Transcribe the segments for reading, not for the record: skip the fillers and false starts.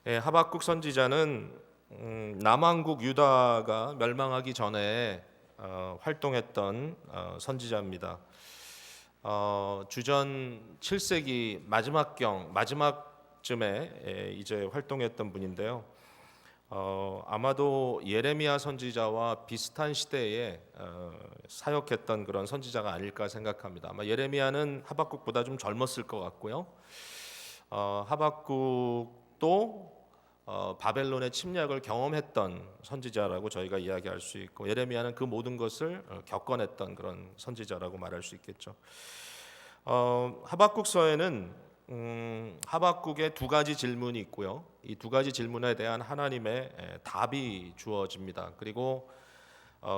하박국 선지자는 남왕국 유다가 멸망하기 전에 활동했던 선지자입니다. 주전 7세기 마지막쯤에 이제 활동했던 분인데요. 아마도 예레미야 선지자와 비슷한 시대에 사역했던 그런 선지자가 아닐까 생각합니다. 아마 예레미야는 하박국보다 좀 젊었을 것 같고요. 하박국도 바벨론의 침략을 경험했던 선지자라고 저희가 이야기할 수 있고, 예레미야는 그 모든 것을 겪어냈던 그런 선지자라고 말할 수 있겠죠. 하박국서에는 하박국의 두 가지 질문이 있고요. 이 두 가지 질문에 대한 하나님의 답이 주어집니다. 그리고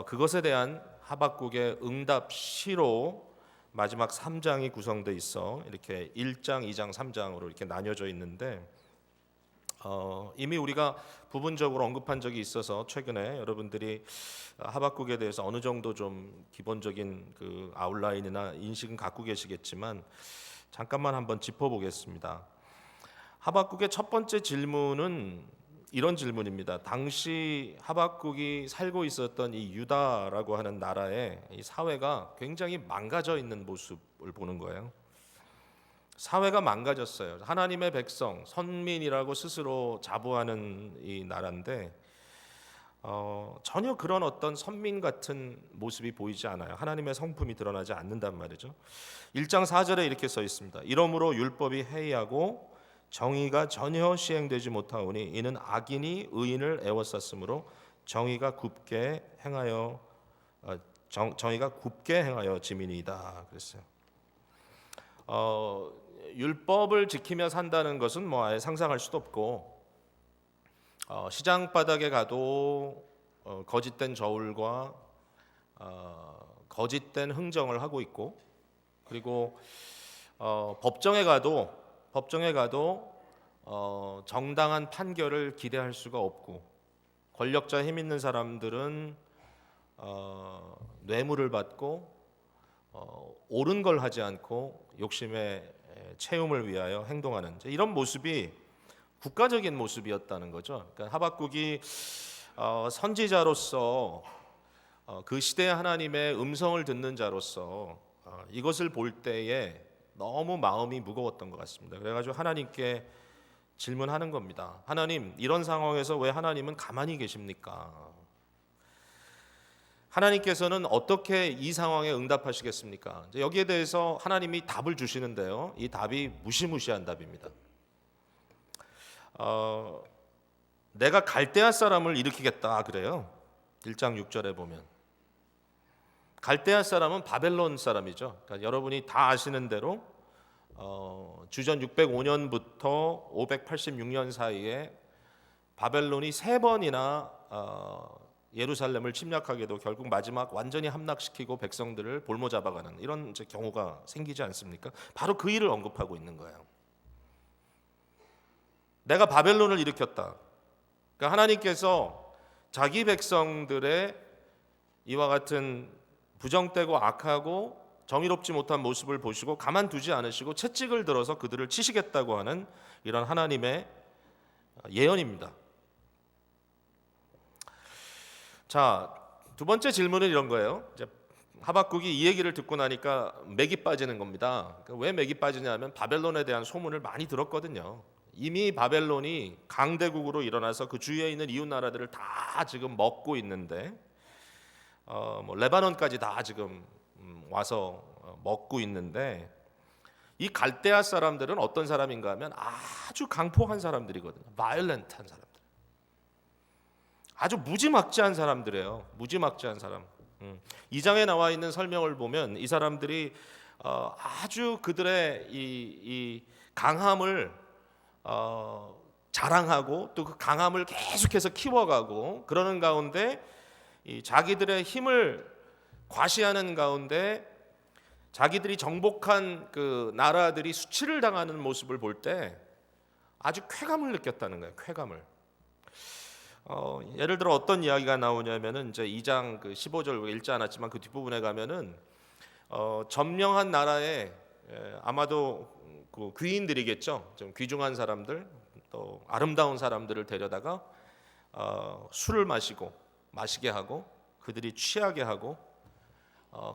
그것에 대한 하박국의 응답시로 마지막 3장이 구성되어 있어 이렇게 1장, 2장, 3장으로 이렇게 나뉘어져 있는데, 이미 우리가 부분적으로 언급한 적이 있어서 최근에 여러분들이 하박국에 대해서 어느 정도 좀 기본적인 그 아웃라인이나 인식은 갖고 계시겠지만 잠깐만 한번 짚어보겠습니다. 하박국의 첫 번째 질문은 이런 질문입니다. 당시 하박국이 살고 있었던 이 유다라고 하는 나라의 이 사회가 굉장히 망가져 있는 모습을 보는 거예요. 사회가 망가졌어요. 하나님의 백성, 선민이라고 스스로 자부하는 이 나라인데 전혀 그런 어떤 선민 같은 모습이 보이지 않아요. 하나님의 성품이 드러나지 않는단 말이죠. 1장 4절에 이렇게 써 있습니다. 이러므로 율법이 해이하고 정의가 전혀 시행되지 못하오니 이는 악인이 의인을 애워쌌으므로 정의가 굽게 행하여 지민이다 그랬어요. 율법을 지키며 산다는 것은 뭐 아예 상상할 수도 없고, 시장 바닥에 가도 거짓된 저울과 거짓된 흥정을 하고 있고, 그리고 법정에 가도 정당한 판결을 기대할 수가 없고, 권력자 힘 있는 사람들은 뇌물을 받고 옳은 걸 하지 않고 욕심의 채움을 위하여 행동하는 이런 모습이 국가적인 모습이었다는 거죠. 그러니까 하박국이 선지자로서 그 시대의 하나님의 음성을 듣는 자로서 이것을 볼 때에 너무 마음이 무거웠던 것 같습니다. 그래가지고 하나님께 질문하는 겁니다. 하나님, 이런 상황에서 왜 하나님은 가만히 계십니까? 하나님께서는 어떻게 이 상황에 응답하시겠습니까? 여기에 대해서 하나님이 답을 주시는데요. 이 답이 무시무시한 답입니다. 내가 갈대아 사람을 일으키겠다 그래요. 1장 6절에 보면 갈대아 사람은 바벨론 사람이죠. 그러니까 여러분이 다 아시는 대로 주전 605년부터 586년 사이에 바벨론이 3번이나 예루살렘을 침략하게도 결국 마지막 완전히 함락시키고 백성들을 볼모 잡아가는 이런 경우가 생기지 않습니까? 바로 그 일을 언급하고 있는 거예요. 내가 바벨론을 일으켰다. 그러니까 하나님께서 자기 백성들의 이와 같은 부정되고 악하고 정의롭지 못한 모습을 보시고 가만두지 않으시고 채찍을 들어서 그들을 치시겠다고 하는 이런 하나님의 예언입니다. 자, 두 번째 질문은 이런 거예요. 이제 하박국이 이 얘기를 듣고 나니까 맥이 빠지는 겁니다. 왜 맥이 빠지냐면 바벨론에 대한 소문을 많이 들었거든요. 이미 바벨론이 강대국으로 일어나서 그 주위에 있는 이웃 나라들을 다 지금 먹고 있는데, 레바논까지 다 지금 와서 먹고 있는데, 이 갈대아 사람들은 어떤 사람인가 하면 아주 강포한 사람들이거든요. 바이올렌트한 사람들. 아주 무지막지한 사람들이에요. 무지막지한 사람. 2장에 나와 있는 설명을 보면 이 사람들이 아주 그들의 이 강함을 자랑하고 또 그 강함을 계속해서 키워가고 그러는 가운데 이 자기들의 힘을 과시하는 가운데 자기들이 정복한 그 나라들이 수치를 당하는 모습을 볼 때 아주 쾌감을 느꼈다는 거예요. 쾌감을. 예를 들어 어떤 이야기가 나오냐면은 이제 2장 그 15절 읽지 않았지만 그 뒷부분에 가면은 점령한 나라에 아마도 그 귀인들이겠죠. 좀 귀중한 사람들, 또 아름다운 사람들을 데려다가 술을 마시게 하고 그들이 취하게 하고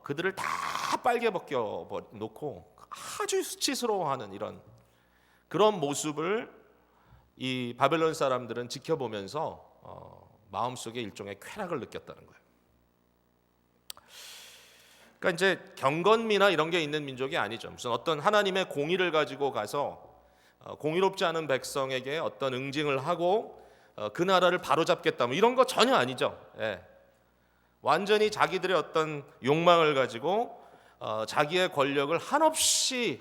그들을 다 빨개 벗겨 놓고 아주 수치스러워하는 그런 모습을 이 바벨론 사람들은 지켜보면서 마음속에 일종의 쾌락을 느꼈다는 거예요. 그러니까 이제 경건미나 이런 게 있는 민족이 아니죠. 무슨 어떤 하나님의 공의를 가지고 가서 공의롭지 않은 백성에게 어떤 응징을 하고 그 나라를 바로잡겠다 뭐 이런 거 전혀 아니죠. 예. 완전히 자기들의 어떤 욕망을 가지고 자기의 권력을 한없이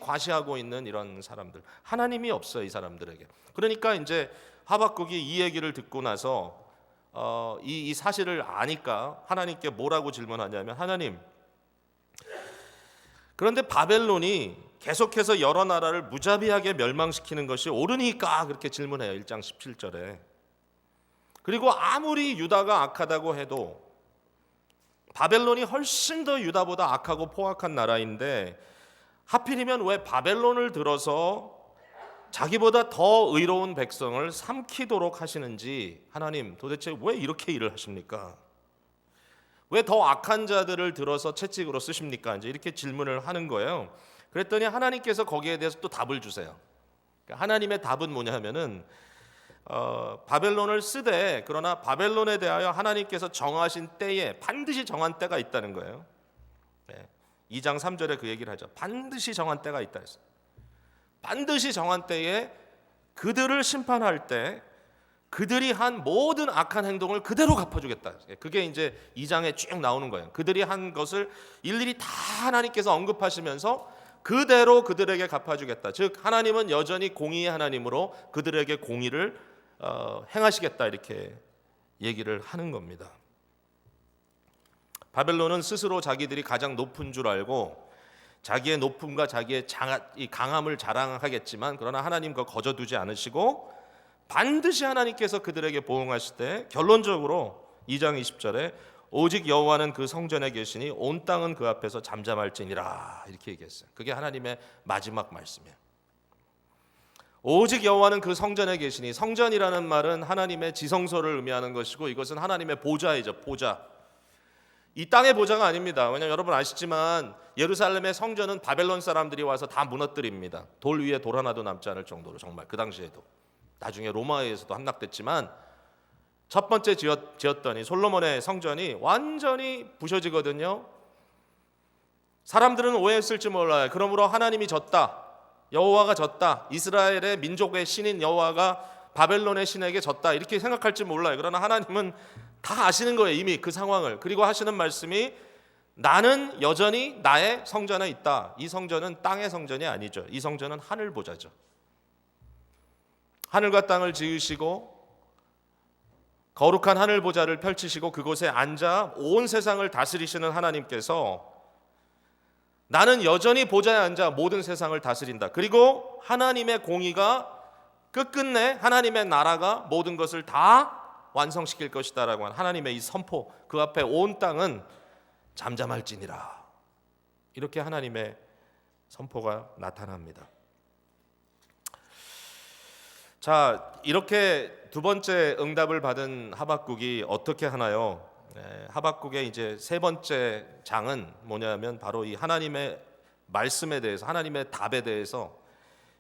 과시하고 있는 이런 사람들, 하나님이 없어요 이 사람들에게. 그러니까 이제 하박국이 이 얘기를 듣고 나서 이 사실을 아니까 하나님께 뭐라고 질문하냐면, 하나님, 그런데 바벨론이 계속해서 여러 나라를 무자비하게 멸망시키는 것이 옳으니까 그렇게 질문해요. 1장 17절에. 그리고 아무리 유다가 악하다고 해도 바벨론이 훨씬 더 유다보다 악하고 포악한 나라인데 하필이면 왜 바벨론을 들어서 자기보다 더 의로운 백성을 삼키도록 하시는지, 하나님 도대체 왜 이렇게 일을 하십니까? 왜 더 악한 자들을 들어서 채찍으로 쓰십니까? 이제 이렇게 질문을 하는 거예요. 그랬더니 하나님께서 거기에 대해서 또 답을 주세요. 그러니까 하나님의 답은 뭐냐면은 바벨론을 쓰되, 그러나 바벨론에 대하여 하나님께서 정하신 때에 반드시 정한 때가 있다는 거예요. 2장 3절에 그 얘기를 하죠. 반드시 정한 때가 있다 했어요. 반드시 정한 때에 그들을 심판할 때 그들이 한 모든 악한 행동을 그대로 갚아주겠다. 그게 이제 2장에 쭉 나오는 거예요. 그들이 한 것을 일일이 다 하나님께서 언급하시면서 그대로 그들에게 갚아주겠다. 즉 하나님은 여전히 공의의 하나님으로 그들에게 공의를 행하시겠다, 이렇게 얘기를 하는 겁니다. 바벨론은 스스로 자기들이 가장 높은 줄 알고 자기의 높음과 자기의 강함을 자랑하겠지만, 그러나 하나님 그거 거저두지 않으시고 반드시 하나님께서 그들에게 보응하실 때 결론적으로 2장 20절에 오직 여호와는 그 성전에 계시니 온 땅은 그 앞에서 잠잠할지니라, 이렇게 얘기했어요. 그게 하나님의 마지막 말씀이에요. 오직 여호와는 그 성전에 계시니, 성전이라는 말은 하나님의 지성소를 의미하는 것이고 이것은 하나님의 보좌이죠. 보좌. 이 땅의 보좌가 아닙니다. 왜냐하면 여러분 아시지만 예루살렘의 성전은 바벨론 사람들이 와서 다 무너뜨립니다. 돌 위에 돌 하나도 남지 않을 정도로, 정말 그 당시에도. 나중에 로마에 의해서도 함락됐지만 첫 번째 지었더니 솔로몬의 성전이 완전히 부셔지거든요. 사람들은 오해했을지 몰라요. 그러므로 하나님이 졌다, 여호와가 졌다, 이스라엘의 민족의 신인 여호와가 바벨론의 신에게 졌다, 이렇게 생각할지 몰라요. 그러나 하나님은 다 아시는 거예요, 이미 그 상황을. 그리고 하시는 말씀이 나는 여전히 나의 성전에 있다. 이 성전은 땅의 성전이 아니죠. 이 성전은 하늘 보좌죠. 하늘과 땅을 지으시고 거룩한 하늘 보좌를 펼치시고 그곳에 앉아 온 세상을 다스리시는 하나님께서 나는 여전히 보좌에 앉아 모든 세상을 다스린다. 그리고 하나님의 공의가 끝끝내 하나님의 나라가 모든 것을 다 완성시킬 것이다라고 한 하나님의 이 선포, 그 앞에 온 땅은 잠잠할지니라, 이렇게 하나님의 선포가 나타납니다. 자, 이렇게 두 번째 응답을 받은 하박국이 어떻게 하나요? 하박국의 이제 세 번째 장은 뭐냐면 바로 이 하나님의 말씀에 대해서, 하나님의 답에 대해서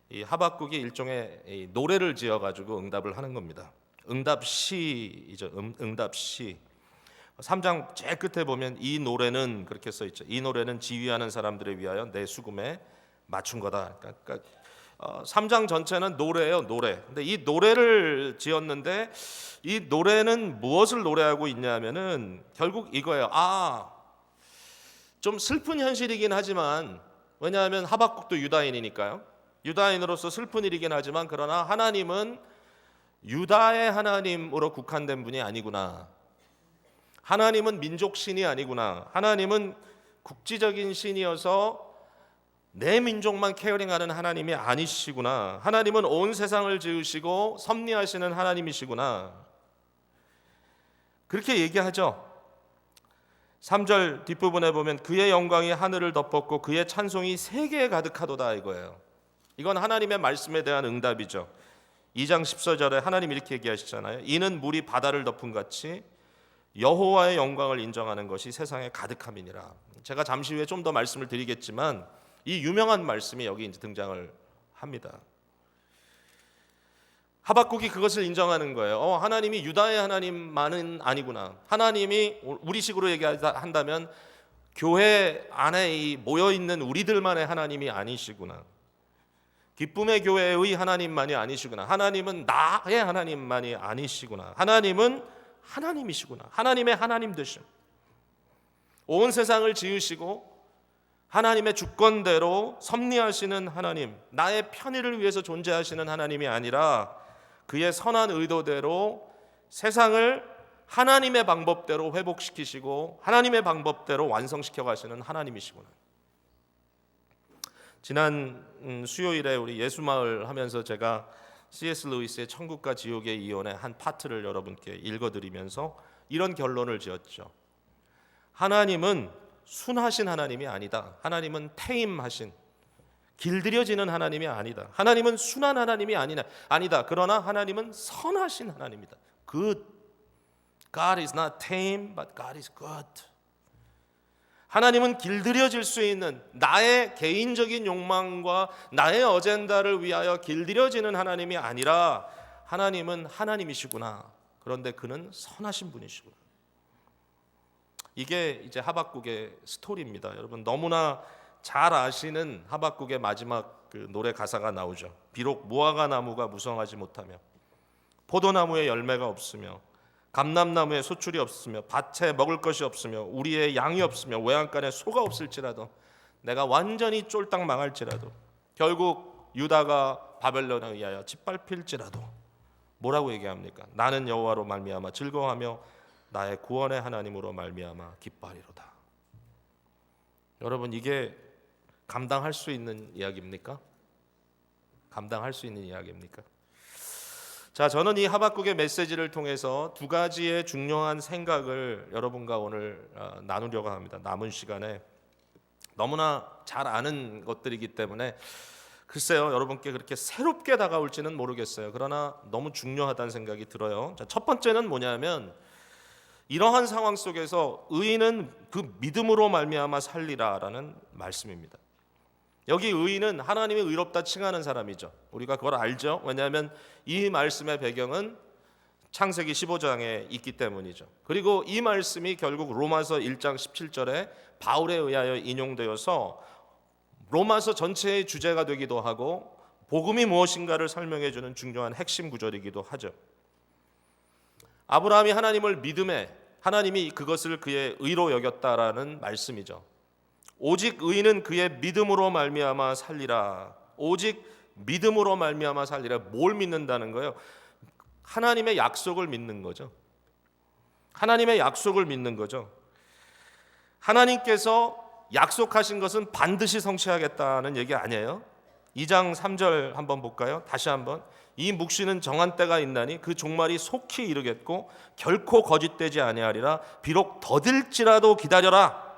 이 하박국이 일종의 이 노래를 지어가지고 응답을 하는 겁니다. 응답시이죠. 응답시. 3장 제일 끝에 보면 이 노래는 그렇게 써 있죠. 이 노래는 지휘하는 사람들을 위하여 내 수금에 맞춘 거다. 그러니까 3장 전체는 노래예요, 노래. 근데 이 노래를 지었는데 이 노래는 무엇을 노래하고 있냐면은 결국 이거예요. 좀 슬픈 현실이긴 하지만, 왜냐하면 하박국도 유다인이니까요. 유다인으로서 슬픈 일이긴 하지만, 그러나 하나님은 유다의 하나님으로 국한된 분이 아니구나. 하나님은 민족 신이 아니구나. 하나님은 국지적인 신이어서 내 민족만 케어링하는 하나님이 아니시구나. 하나님은 온 세상을 지으시고 섭리하시는 하나님이시구나. 그렇게 얘기하죠. 3절 뒷부분에 보면 그의 영광이 하늘을 덮었고 그의 찬송이 세계에 가득하도다, 이거예요. 이건 하나님의 말씀에 대한 응답이죠. 2장 14절에 하나님 이렇게 얘기하시잖아요. 이는 물이 바다를 덮은 같이 여호와의 영광을 인정하는 것이 세상에 가득함이니라. 제가 잠시 후에 좀 더 말씀을 드리겠지만 이 유명한 말씀이 여기 이제 등장을 합니다. 하박국이 그것을 인정하는 거예요. 하나님이 유다의 하나님만은 아니구나. 하나님이 우리식으로 얘기한다면 교회 안에 모여 있는 우리들만의 하나님이 아니시구나. 기쁨의 교회의 하나님만이 아니시구나. 하나님은 나의 하나님만이 아니시구나. 하나님은 하나님이시구나. 하나님의 하나님 되심. 온 세상을 지으시고 하나님의 주권대로 섭리하시는 하나님, 나의 편의를 위해서 존재하시는 하나님이 아니라 그의 선한 의도대로 세상을 하나님의 방법대로 회복시키시고 하나님의 방법대로 완성시켜 가시는 하나님이시구나. 지난 수요일에 우리 예수마을 하면서 제가 C.S. 루이스의 천국과 지옥의 이혼의 한 파트를 여러분께 읽어드리면서 이런 결론을 지었죠. 하나님은 순하신 하나님이 아니다. 하나님은 태임하신, 길들여지는 하나님이 아니다. 하나님은 순한 하나님이 아니다. 그러나 하나님은 선하신 하나님이다. Good. God is not tame, but God is good. 하나님은 길들여질 수 있는 나의 개인적인 욕망과 나의 어젠다를 위하여 길들여지는 하나님이 아니라 하나님은 하나님이시구나. 그런데 그는 선하신 분이시구나. 이게 이제 하박국의 스토리입니다. 여러분 너무나 잘 아시는 하박국의 마지막 그 노래 가사가 나오죠. 비록 무화과 나무가 무성하지 못하며 포도나무에 열매가 없으며 감람나무에 소출이 없으며 밭에 먹을 것이 없으며 우리의 양이 없으며 외양간에 소가 없을지라도 내가 완전히 쫄딱 망할지라도 결국 유다가 바벨론에 의하여 짓밟힐지라도 뭐라고 얘기합니까? 나는 여호와로 말미암아 즐거워하며 나의 구원의 하나님으로 말미암아 기뻐하리로다. 여러분 이게 감당할 수 있는 이야기입니까? 감당할 수 있는 이야기입니까? 자, 저는 이 하박국의 메시지를 통해서 두 가지의 중요한 생각을 여러분과 오늘 나누려고 합니다. 남은 시간에 너무나 잘 아는 것들이기 때문에 글쎄요, 여러분께 그렇게 새롭게 다가올지는 모르겠어요. 그러나 너무 중요하다는 생각이 들어요. 자, 첫 번째는 뭐냐면 이러한 상황 속에서 의인은 그 믿음으로 말미암아 살리라라는 말씀입니다. 여기 의인은 하나님이 의롭다 칭하는 사람이죠. 우리가 그걸 알죠. 왜냐하면 이 말씀의 배경은 창세기 15장에 있기 때문이죠. 그리고 이 말씀이 결국 로마서 1장 17절에 바울에 의하여 인용되어서 로마서 전체의 주제가 되기도 하고 복음이 무엇인가를 설명해 주는 중요한 핵심 구절이기도 하죠. 아브라함이 하나님을 믿음에 하나님이 그것을 그의 의로 여겼다라는 말씀이죠. 오직 의인은 그의 믿음으로 말미암아 살리라. 오직 믿음으로 말미암아 살리라. 뭘 믿는다는 거예요? 하나님의 약속을 믿는 거죠. 하나님의 약속을 믿는 거죠. 하나님께서 약속하신 것은 반드시 성취하겠다는 얘기 아니에요? 2장 3절 한번 볼까요? 다시 한번. 이 묵시는 정한 때가 있나니 그 종말이 속히 이르겠고 결코 거짓되지 아니하리라. 비록 더딜지라도 기다려라.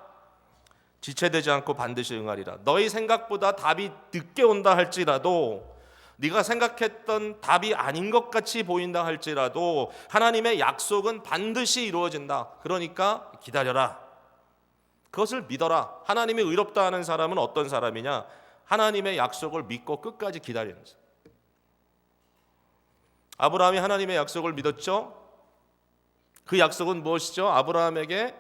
지체되지 않고 반드시 응하리라. 너희 생각보다 답이 늦게 온다 할지라도 네가 생각했던 답이 아닌 것 같이 보인다 할지라도 하나님의 약속은 반드시 이루어진다. 그러니까 기다려라. 그것을 믿어라. 하나님이 의롭다 하는 사람은 어떤 사람이냐? 하나님의 약속을 믿고 끝까지 기다리는 사람. 아브라함이 하나님의 약속을 믿었죠. 그 약속은 무엇이죠? 아브라함에게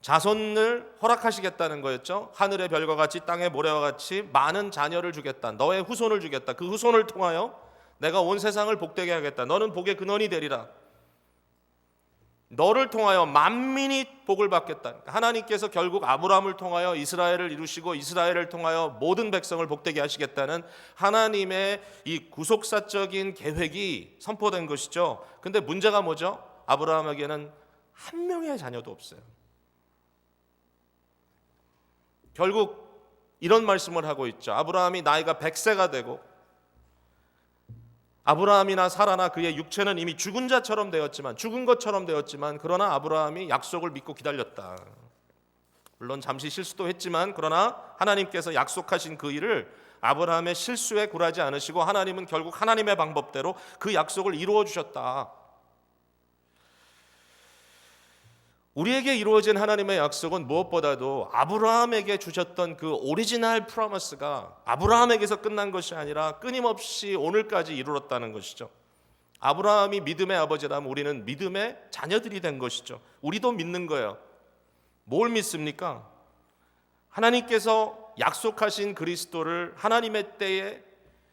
자손을 허락하시겠다는 거였죠. 하늘의 별과 같이 땅의 모래와 같이 많은 자녀를 주겠다. 너의 후손을 주겠다. 그 후손을 통하여 내가 온 세상을 복되게 하겠다. 너는 복의 근원이 되리라. 너를 통하여 만민이 복을 받겠다. 하나님께서 결국 아브라함을 통하여 이스라엘을 이루시고 이스라엘을 통하여 모든 백성을 복되게 하시겠다는 하나님의 이 구속사적인 계획이 선포된 것이죠. 근데 문제가 뭐죠? 아브라함에게는 한 명의 자녀도 없어요. 결국 이런 말씀을 하고 있죠. 아브라함이 나이가 100세가 되고 아브라함이나 사라나 그의 육체는 이미 죽은 자처럼 되었지만 죽은 것처럼 되었지만 그러나 아브라함이 약속을 믿고 기다렸다. 물론 잠시 실수도 했지만 그러나 하나님께서 약속하신 그 일을 아브라함의 실수에 굴하지 않으시고 하나님은 결국 하나님의 방법대로 그 약속을 이루어 주셨다. 우리에게 이루어진 하나님의 약속은 무엇보다도 아브라함에게 주셨던 그 오리지널 프로미스가 아브라함에게서 끝난 것이 아니라 끊임없이 오늘까지 이루었다는 것이죠. 아브라함이 믿음의 아버지라면 우리는 믿음의 자녀들이 된 것이죠. 우리도 믿는 거예요. 뭘 믿습니까? 하나님께서 약속하신 그리스도를 하나님의 때에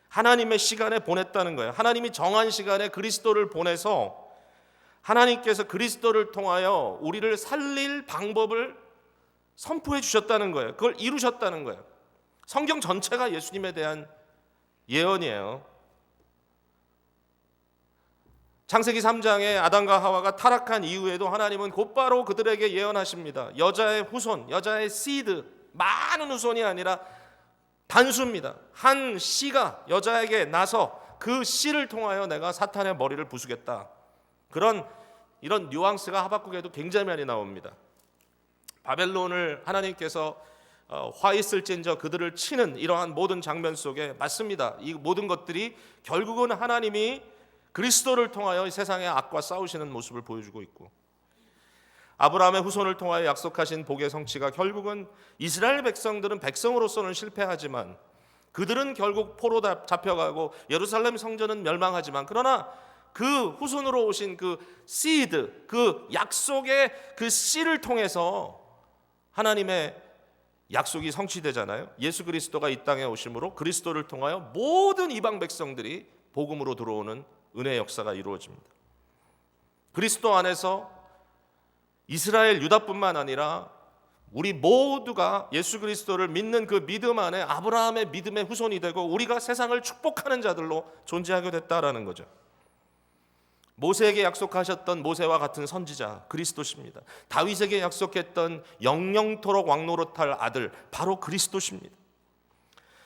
하나님의 시간에 보냈다는 거예요. 하나님이 정한 시간에 그리스도를 보내서 하나님께서 그리스도를 통하여 우리를 살릴 방법을 선포해 주셨다는 거예요. 그걸 이루셨다는 거예요. 성경 전체가 예수님에 대한 예언이에요. 창세기 3장에 아담과 하와가 타락한 이후에도 하나님은 곧바로 그들에게 예언하십니다. 여자의 후손, 여자의 시드, 많은 후손이 아니라 단수입니다. 한 씨가 여자에게 나서 그 씨를 통하여 내가 사탄의 머리를 부수겠다. 이런 뉘앙스가 하박국에도 굉장히 많이 나옵니다. 바벨론을 하나님께서 화 있을진저 그들을 치는 이러한 모든 장면 속에 맞습니다. 이 모든 것들이 결국은 하나님이 그리스도를 통하여 세상의 악과 싸우시는 모습을 보여주고 있고, 아브라함의 후손을 통하여 약속하신 복의 성취가 결국은 이스라엘 백성들은 백성으로서는 실패하지만 그들은 결국 포로 잡혀가고 예루살렘 성전은 멸망하지만, 그러나 그 후손으로 오신 그 시드, 그 약속의 그 씨를 통해서 하나님의 약속이 성취되잖아요. 예수 그리스도가 이 땅에 오심으로 그리스도를 통하여 모든 이방 백성들이 복음으로 들어오는 은혜의 역사가 이루어집니다. 그리스도 안에서 이스라엘 유다뿐만 아니라 우리 모두가 예수 그리스도를 믿는 그 믿음 안에 아브라함의 믿음의 후손이 되고 우리가 세상을 축복하는 자들로 존재하게 됐다라는 거죠. 모세에게 약속하셨던 모세와 같은 선지자 그리스도십니다. 다윗에게 약속했던 영영토록 왕노릇할 아들 바로 그리스도십니다.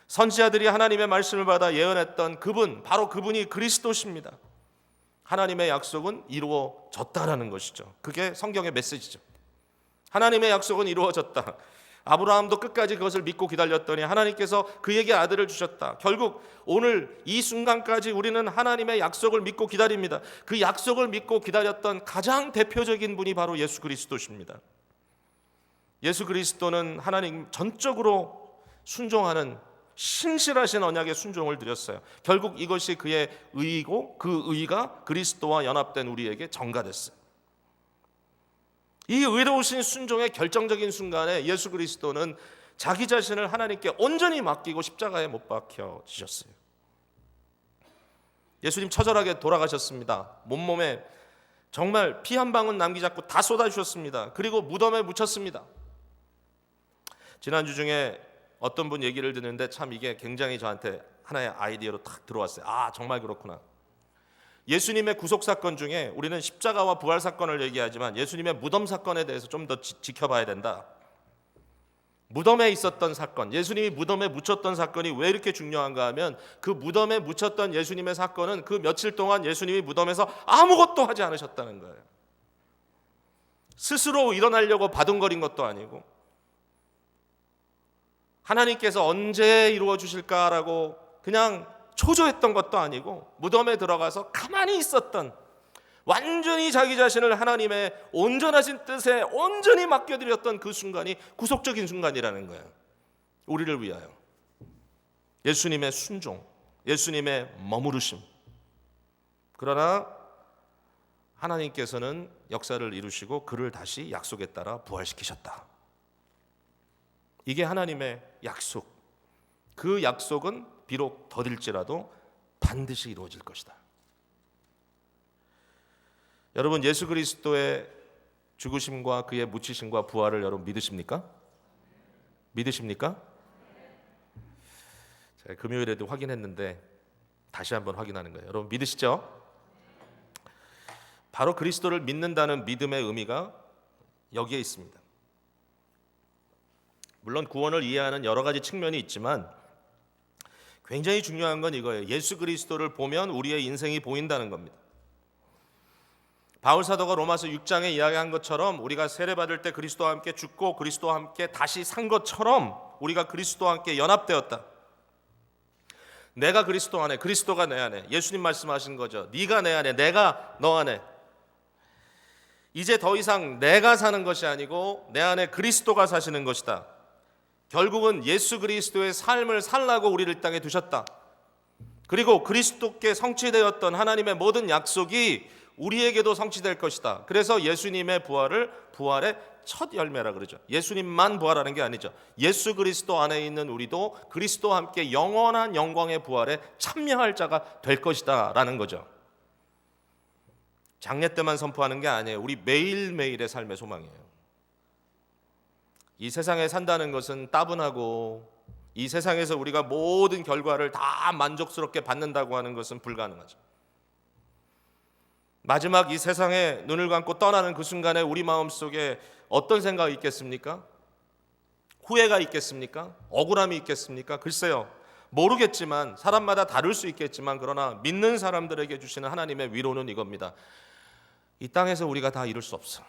선지자들이 하나님의 말씀을 받아 예언했던 그분, 바로 그분이 그리스도십니다. 하나님의 약속은 이루어졌다라는 것이죠. 그게 성경의 메시지죠. 하나님의 약속은 이루어졌다. 아브라함도 끝까지 그것을 믿고 기다렸더니 하나님께서 그에게 아들을 주셨다. 결국 오늘 이 순간까지 우리는 하나님의 약속을 믿고 기다립니다. 그 약속을 믿고 기다렸던 가장 대표적인 분이 바로 예수 그리스도십니다. 예수 그리스도는 하나님 전적으로 순종하는 신실하신 언약의 순종을 드렸어요. 결국 이것이 그의 의이고 그 의가 그리스도와 연합된 우리에게 전가됐어요. 이 의로우신 순종의 결정적인 순간에 예수 그리스도는 자기 자신을 하나님께 온전히 맡기고 십자가에 못 박혀지셨어요. 예수님 처절하게 돌아가셨습니다. 몸몸에 정말 피 한 방울 남기지 않고 다 쏟아주셨습니다. 그리고 무덤에 묻혔습니다. 지난주 중에 어떤 분 얘기를 듣는데 참 이게 굉장히 저한테 하나의 아이디어로 탁 들어왔어요. 아, 정말 그렇구나. 예수님의 구속 사건 중에 우리는 십자가와 부활 사건을 얘기하지만 예수님의 무덤 사건에 대해서 좀 더 지켜봐야 된다. 무덤에 있었던 사건, 예수님이 무덤에 묻혔던 사건이 왜 이렇게 중요한가 하면 그 무덤에 묻혔던 예수님의 사건은 그 며칠 동안 예수님이 무덤에서 아무것도 하지 않으셨다는 거예요. 스스로 일어나려고 바둥거린 것도 아니고 하나님께서 언제 이루어 주실까라고 그냥 초조했던 것도 아니고 무덤에 들어가서 가만히 있었던, 완전히 자기 자신을 하나님의 온전하신 뜻에 온전히 맡겨드렸던 그 순간이 구속적인 순간이라는 거예요. 우리를 위하여 예수님의 순종, 예수님의 머무르심. 그러나 하나님께서는 역사를 이루시고 그를 다시 약속에 따라 부활시키셨다. 이게 하나님의 약속. 그 약속은 비록 더딜지라도 반드시 이루어질 것이다. 여러분, 예수 그리스도의 죽으심과 그의 묻히심과 부활을 여러분 믿으십니까? 믿으십니까? 제가 금요일에도 확인했는데 다시 한번 확인하는 거예요. 여러분 믿으시죠? 바로 그리스도를 믿는다는 믿음의 의미가 여기에 있습니다. 물론 구원을 이해하는 여러 가지 측면이 있지만 굉장히 중요한 건 이거예요. 예수 그리스도를 보면 우리의 인생이 보인다는 겁니다. 바울 사도가 로마서 6장에 이야기한 것처럼 우리가 세례받을 때 그리스도와 함께 죽고 그리스도와 함께 다시 산 것처럼 우리가 그리스도와 함께 연합되었다. 내가 그리스도 안에, 그리스도가 내 안에. 예수님 말씀하신 거죠. 네가 내 안에, 내가 너 안에. 이제 더 이상 내가 사는 것이 아니고 내 안에 그리스도가 사시는 것이다. 결국은 예수 그리스도의 삶을 살라고 우리를 이 땅에 두셨다. 그리고 그리스도께 성취되었던 하나님의 모든 약속이 우리에게도 성취될 것이다. 그래서 예수님의 부활의 첫 열매라 그러죠. 예수님만 부활하는 게 아니죠. 예수 그리스도 안에 있는 우리도 그리스도와 함께 영원한 영광의 부활에 참여할 자가 될 것이다 라는 거죠. 장례 때만 선포하는 게 아니에요. 우리 매일매일의 삶의 소망이에요. 이 세상에 산다는 것은 따분하고 이 세상에서 우리가 모든 결과를 다 만족스럽게 받는다고 하는 것은 불가능하죠. 마지막 이 세상에 눈을 감고 떠나는 그 순간에 우리 마음속에 어떤 생각이 있겠습니까? 후회가 있겠습니까? 억울함이 있겠습니까? 글쎄요. 모르겠지만 사람마다 다를 수 있겠지만 그러나 믿는 사람들에게 주시는 하나님의 위로는 이겁니다. 이 땅에서 우리가 다 이룰 수 없어.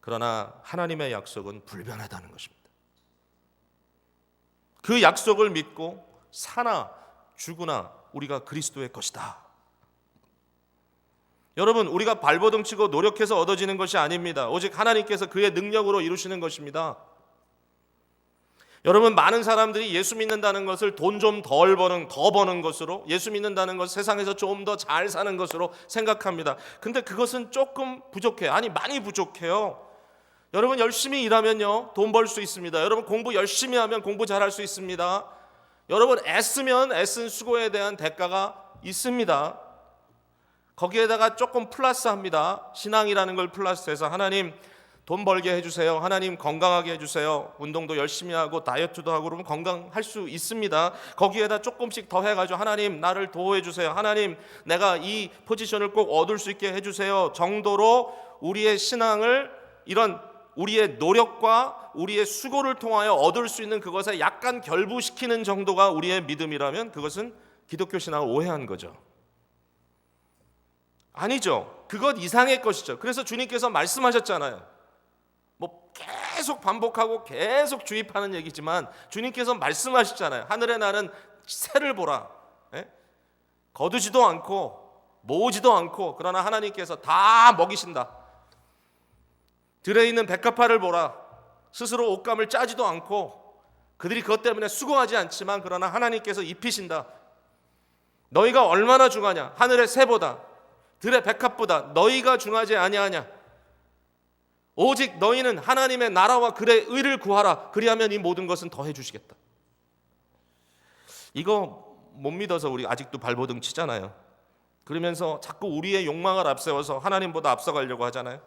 그러나 하나님의 약속은 불변하다는 것입니다. 그 약속을 믿고 사나 죽으나 우리가 그리스도의 것이다. 여러분, 우리가 발버둥 치고 노력해서 얻어지는 것이 아닙니다. 오직 하나님께서 그의 능력으로 이루시는 것입니다. 여러분, 많은 사람들이 예수 믿는다는 것을 돈 좀 더 버는 것으로, 예수 믿는다는 것을 세상에서 좀 더 잘 사는 것으로 생각합니다. 근데 그것은 조금 부족해요. 아니, 많이 부족해요. 여러분, 열심히 일하면요 돈 벌 수 있습니다. 여러분, 공부 열심히 하면 공부 잘할 수 있습니다. 여러분, 애쓰면 애쓴 수고에 대한 대가가 있습니다. 거기에다가 조금 플러스합니다. 신앙이라는 걸 플러스해서 하나님 돈 벌게 해주세요. 하나님 건강하게 해주세요. 운동도 열심히 하고 다이어트도 하고 그러면 건강할 수 있습니다. 거기에다 조금씩 더 해가지고 하나님 나를 도와해 주세요. 하나님 내가 이 포지션을 꼭 얻을 수 있게 해주세요 정도로 우리의 신앙을 이런 우리의 노력과 우리의 수고를 통하여 얻을 수 있는 그것에 약간 결부시키는 정도가 우리의 믿음이라면 그것은 기독교 신앙을 오해한 거죠. 아니죠. 그것 이상의 것이죠. 그래서 주님께서 말씀하셨잖아요. 뭐 계속 반복하고 계속 주입하는 얘기지만 주님께서 말씀하셨잖아요. 하늘에 나는 새를 보라. 거두지도 않고 모으지도 않고 그러나 하나님께서 다 먹이신다. 들에 있는 백합화를 보라. 스스로 옷감을 짜지도 않고 그들이 그것 때문에 수고하지 않지만 그러나 하나님께서 입히신다. 너희가 얼마나 중하냐. 하늘의 새보다 들의 백합보다 너희가 중하지 아니하냐. 오직 너희는 하나님의 나라와 그의 의를 구하라. 그리하면 이 모든 것은 더해 주시겠다. 이거 못 믿어서 우리 아직도 발버둥 치잖아요. 그러면서 자꾸 우리의 욕망을 앞세워서 하나님보다 앞서가려고 하잖아요.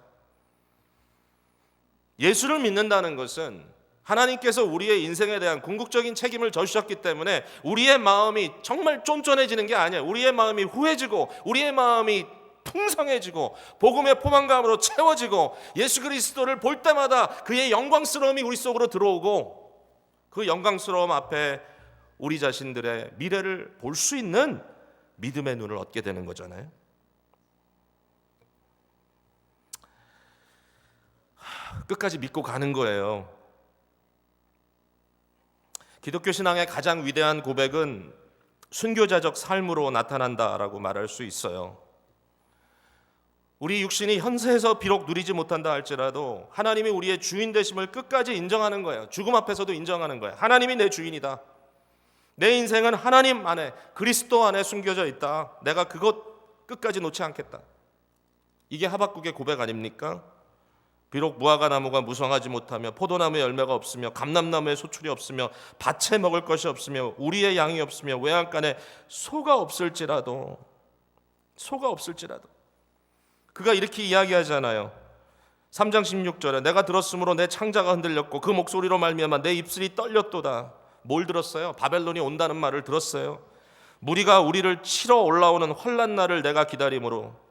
예수를 믿는다는 것은 하나님께서 우리의 인생에 대한 궁극적인 책임을 져주셨기 때문에 우리의 마음이 정말 쫀쫀해지는 게 아니에요. 우리의 마음이 후해지고 우리의 마음이 풍성해지고 복음의 포만감으로 채워지고 예수 그리스도를 볼 때마다 그의 영광스러움이 우리 속으로 들어오고 그 영광스러움 앞에 우리 자신들의 미래를 볼 수 있는 믿음의 눈을 얻게 되는 거잖아요. 끝까지 믿고 가는 거예요. 기독교 신앙의 가장 위대한 고백은 순교자적 삶으로 나타난다라고 말할 수 있어요. 우리 육신이 현세에서 비록 누리지 못한다 할지라도 하나님이 우리의 주인 되심을 끝까지 인정하는 거예요. 죽음 앞에서도 인정하는 거예요. 하나님이 내 주인이다. 내 인생은 하나님 안에 그리스도 안에 숨겨져 있다. 내가 그것 끝까지 놓지 않겠다. 이게 하박국의 고백 아닙니까? 비록 무화과 나무가 무성하지 못하며 포도나무에 열매가 없으며 감람나무에 소출이 없으며 밭에 먹을 것이 없으며 우리의 양이 없으며 외양간에 소가 없을지라도 그가 이렇게 이야기하잖아요. 3장 16절에 내가 들었으므로 내 창자가 흔들렸고 그 목소리로 말미암아 내 입술이 떨렸도다. 뭘 들었어요? 바벨론이 온다는 말을 들었어요. 무리가 우리를 치러 올라오는 환난 날을 내가 기다림으로.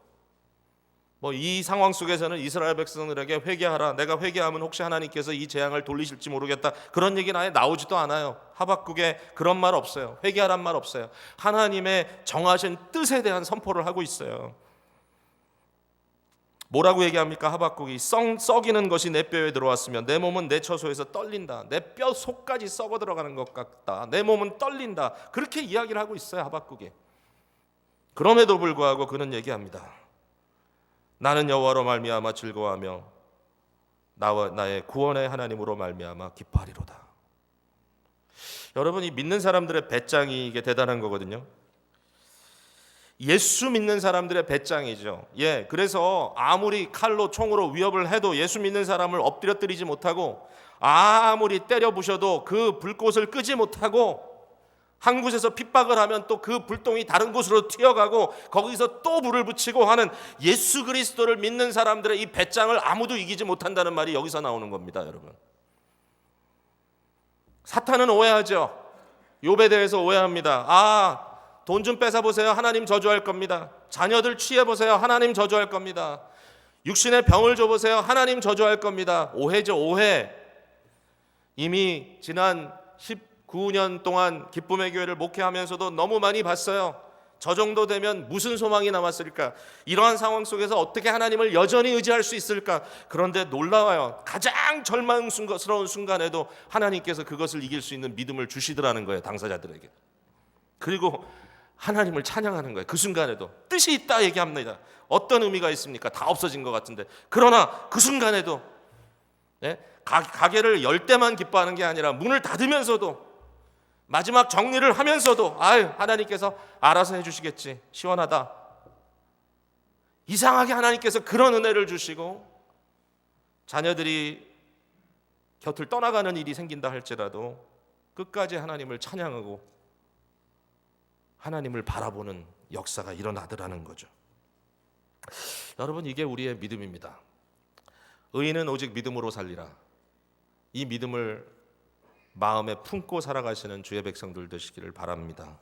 이 상황 속에서는 이스라엘 백성들에게 회개하라. 내가 회개하면 혹시 하나님께서 이 재앙을 돌리실지 모르겠다. 그런 얘기는 아예 나오지도 않아요. 하박국에 그런 말 없어요. 회개하란 말 없어요. 하나님의 정하신 뜻에 대한 선포를 하고 있어요. 뭐라고 얘기합니까? 하박국이 썩이는 것이 내 뼈에 들어왔으면 내 몸은 내 처소에서 떨린다. 내 뼈 속까지 썩어 들어가는 것 같다. 내 몸은 떨린다. 그렇게 이야기를 하고 있어요, 하박국이. 그럼에도 불구하고 그는 얘기합니다. 나는 여호와로 말미암아 즐거워하며 나의 구원의 하나님으로 말미암아 기뻐하리로다. 여러분, 이 믿는 사람들의 배짱이 이게 대단한 거거든요. 예수 믿는 사람들의 배짱이죠. 그래서 아무리 칼로 총으로 위협을 해도 예수 믿는 사람을 엎드려뜨리지 못하고, 아무리 때려 부셔도 그 불꽃을 끄지 못하고, 한 곳에서 핍박을 하면 또 그 불똥이 다른 곳으로 튀어가고 거기서 또 불을 붙이고 하는 예수 그리스도를 믿는 사람들의 이 배짱을 아무도 이기지 못한다는 말이 여기서 나오는 겁니다, 여러분. 사탄은 오해하죠. 욥에 대해서 오해합니다. 돈 좀 뺏어보세요. 하나님 저주할 겁니다. 자녀들 취해보세요. 하나님 저주할 겁니다. 육신의 병을 줘보세요. 하나님 저주할 겁니다. 오해죠, 오해. 이미 지난 19년 동안 기쁨의 교회를 목회하면서도 너무 많이 봤어요. 저 정도 되면 무슨 소망이 남았을까? 이러한 상황 속에서 어떻게 하나님을 여전히 의지할 수 있을까? 그런데 놀라워요. 가장 절망스러운 순간에도 하나님께서 그것을 이길 수 있는 믿음을 주시더라는 거예요, 당사자들에게. 그리고 하나님을 찬양하는 거예요. 그 순간에도 뜻이 있다 얘기합니다. 어떤 의미가 있습니까? 다 없어진 것 같은데. 그러나 그 순간에도 가게를 열 때만 기뻐하는 게 아니라 문을 닫으면서도, 마지막 정리를 하면서도 하나님께서 알아서 해주시겠지, 시원하다. 이상하게 하나님께서 그런 은혜를 주시고, 자녀들이 곁을 떠나가는 일이 생긴다 할지라도 끝까지 하나님을 찬양하고 하나님을 바라보는 역사가 일어나더라는 거죠. 여러분, 이게 우리의 믿음입니다. 의인은 오직 믿음으로 살리라. 이 믿음을 마음에 품고 살아가시는 주의 백성들 되시기를 바랍니다.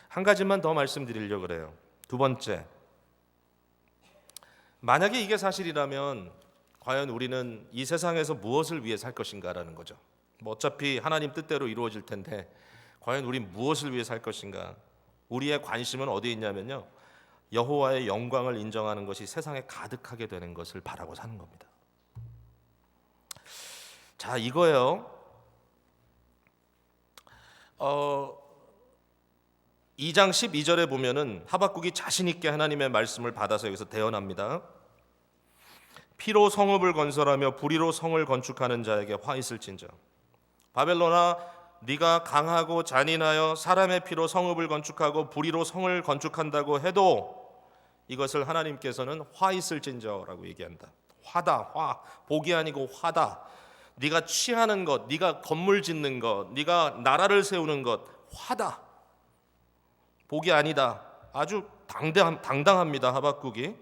한 가지만 더 말씀드리려고 그래요. 두 번째, 만약에 이게 사실이라면 과연 우리는 이 세상에서 무엇을 위해 살 것인가라는 거죠. 어차피 하나님 뜻대로 이루어질 텐데 과연 우리 무엇을 위해 살 것인가? 우리의 관심은 어디에 있냐면요, 여호와의 영광을 인정하는 것이 세상에 가득하게 되는 것을 바라고 사는 겁니다. 자, 이거예요. 2장 12절에 보면은 하박국이 자신 있게 하나님의 말씀을 받아서 여기서 대언합니다. 피로 성읍을 건설하며 불의로 성을 건축하는 자에게 화 있을진저. 바벨론아, 네가 강하고 잔인하여 사람의 피로 성읍을 건축하고 불의로 성을 건축한다고 해도 이것을 하나님께서는 화 있을진저라고 얘기한다. 화다, 화. 복이 아니고 화다. 네가 취하는 것, 네가 건물 짓는 것, 네가 나라를 세우는 것, 화다. 복이 아니다. 아주 당당합니다, 하박국이.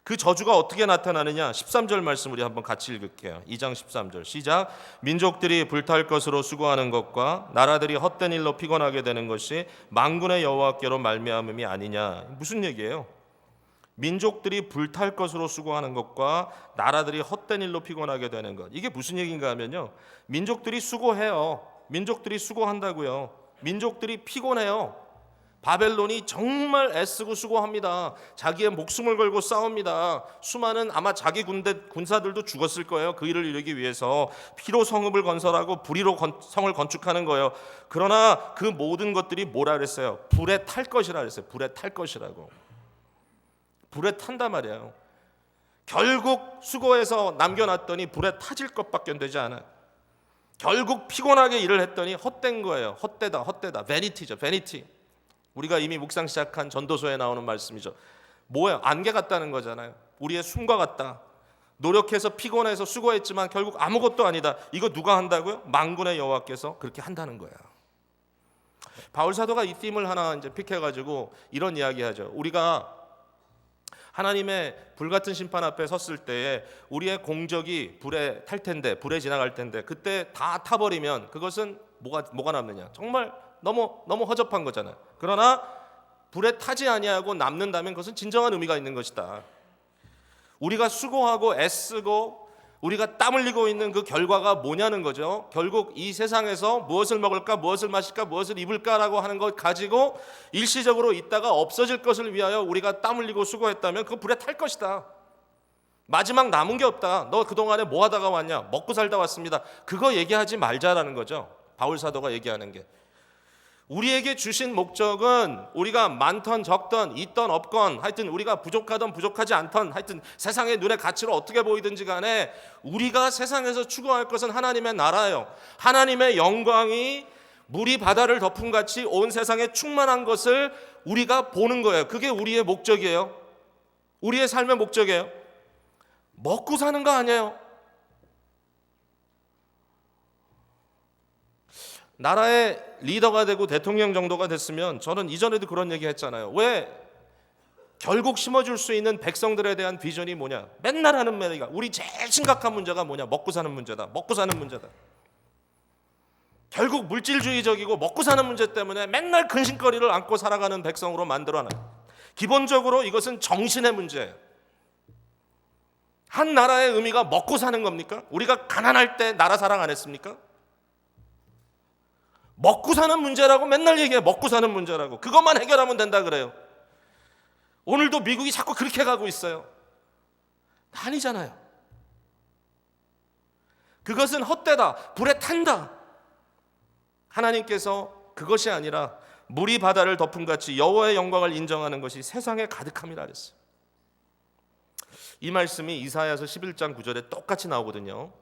그 저주가 어떻게 나타나느냐? 13절 말씀 우리 한번 같이 읽을게요. 2장 13절 시작. 민족들이 불탈 것으로 수고하는 것과 나라들이 헛된 일로 피곤하게 되는 것이 만군의 여호와께로 말미암음이 아니냐. 무슨 얘기예요? 민족들이 불탈 것으로 수고하는 것과 나라들이 헛된 일로 피곤하게 되는 것. 이게 무슨 얘기인가 하면요, 민족들이 수고해요. 민족들이 수고한다고요. 민족들이 피곤해요. 바벨론이 정말 애쓰고 수고합니다. 자기의 목숨을 걸고 싸웁니다. 수많은 아마 자기 군사들도 죽었을 거예요. 그 일을 이루기 위해서 피로 성읍을 건설하고 불의로 성을 건축하는 거예요. 그러나 그 모든 것들이 뭐라 그랬어요? 불에 탈 것이라 그랬어요. 불에 탈 것이라고. 불에 탄단 말이에요. 결국 수고해서 남겨놨더니 불에 타질 것밖에 되지 않아요. 결국 피곤하게 일을 했더니 헛된 거예요. 헛되다. 베니티죠, 베니티. 우리가 이미 묵상 시작한 전도서에 나오는 말씀이죠. 뭐예요? 안개 같다는 거잖아요. 우리의 숨과 같다. 노력해서 피곤해서 수고했지만 결국 아무것도 아니다. 이거 누가 한다고요? 만군의 여호와께서 그렇게 한다는 거예요. 바울 사도가 이 띠을 하나 이제 픽해가지고 이런 이야기하죠. 우리가 하나님의 불같은 심판 앞에 섰을 때에 우리의 공적이 불에 탈 텐데, 불에 지나갈 텐데, 그때 다 타버리면 그것은 뭐가 남느냐? 정말 너무 허접한 거잖아요. 그러나 불에 타지 아니하고 남는다면 그것은 진정한 의미가 있는 것이다. 우리가 수고하고 애쓰고 우리가 땀 흘리고 있는 그 결과가 뭐냐는 거죠. 결국 이 세상에서 무엇을 먹을까, 무엇을 마실까, 무엇을 입을까라고 하는 것 가지고 일시적으로 있다가 없어질 것을 위하여 우리가 땀 흘리고 수고했다면 그 불에 탈 것이다. 마지막 남은 게 없다. 너 그동안에 뭐 하다가 왔냐? 먹고 살다 왔습니다. 그거 얘기하지 말자라는 거죠. 바울 사도가 얘기하는 게. 우리에게 주신 목적은 우리가 많던 적던 있던 없건 하여튼 우리가 부족하던 부족하지 않던 하여튼 세상의 눈의 가치로 어떻게 보이든지 간에 우리가 세상에서 추구할 것은 하나님의 나라예요. 하나님의 영광이 물이 바다를 덮은 같이 온 세상에 충만한 것을 우리가 보는 거예요. 그게 우리의 목적이에요. 우리의 삶의 목적이에요. 먹고 사는 거 아니에요. 나라의 리더가 되고 대통령 정도가 됐으면 저는 이전에도 그런 얘기 했잖아요. 왜 결국 심어줄 수 있는 백성들에 대한 비전이 뭐냐? 맨날 하는 말이가 우리 제일 심각한 문제가 뭐냐? 먹고 사는 문제다. 먹고 사는 문제다. 결국 물질주의적이고 먹고 사는 문제 때문에 맨날 근심거리를 안고 살아가는 백성으로 만들어놔요. 기본적으로 이것은 정신의 문제예요. 한 나라의 의미가 먹고 사는 겁니까? 우리가 가난할 때 나라 사랑 안 했습니까? 먹고 사는 문제라고 맨날 얘기해. 먹고 사는 문제라고. 그것만 해결하면 된다 그래요. 오늘도 미국이 자꾸 그렇게 가고 있어요. 아니잖아요. 그것은 헛되다. 불에 탄다. 하나님께서 그것이 아니라 물이 바다를 덮은 같이 여호와의 영광을 인정하는 것이 세상에 가득함이라 그랬어요. 이 말씀이 이사야서 11장 9절에 똑같이 나오거든요.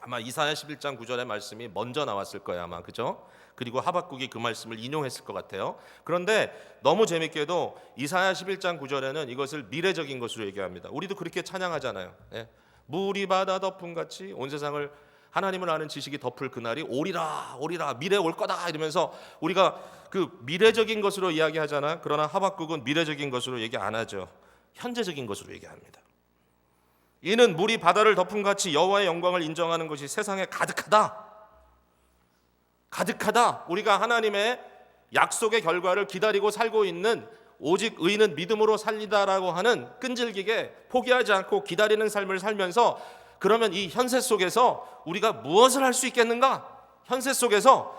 아마 이사야 11장 9절의 말씀이 먼저 나왔을 거예요 아마. 그죠? 그리고 하박국이 그 말씀을 인용했을 것 같아요. 그런데 너무 재밌게도 이사야 11장 9절에는 이것을 미래적인 것으로 얘기합니다. 우리도 그렇게 찬양하잖아요. 예. 물이 바다 덮음 같이 온 세상을 하나님을 아는 지식이 덮을 그날이 오리라 오리라 미래 올 거다 이러면서 우리가 그 미래적인 것으로 이야기하잖아. 그러나 하박국은 미래적인 것으로 얘기 안 하죠. 현재적인 것으로 얘기합니다. 이는 물이 바다를 덮은 같이 여호와의 영광을 인정하는 것이 세상에 가득하다. 가득하다. 우리가 하나님의 약속의 결과를 기다리고 살고 있는 오직 의인은 믿음으로 살리다라고 하는 끈질기게 포기하지 않고 기다리는 삶을 살면서 그러면 이 현세 속에서 우리가 무엇을 할 수 있겠는가? 현세 속에서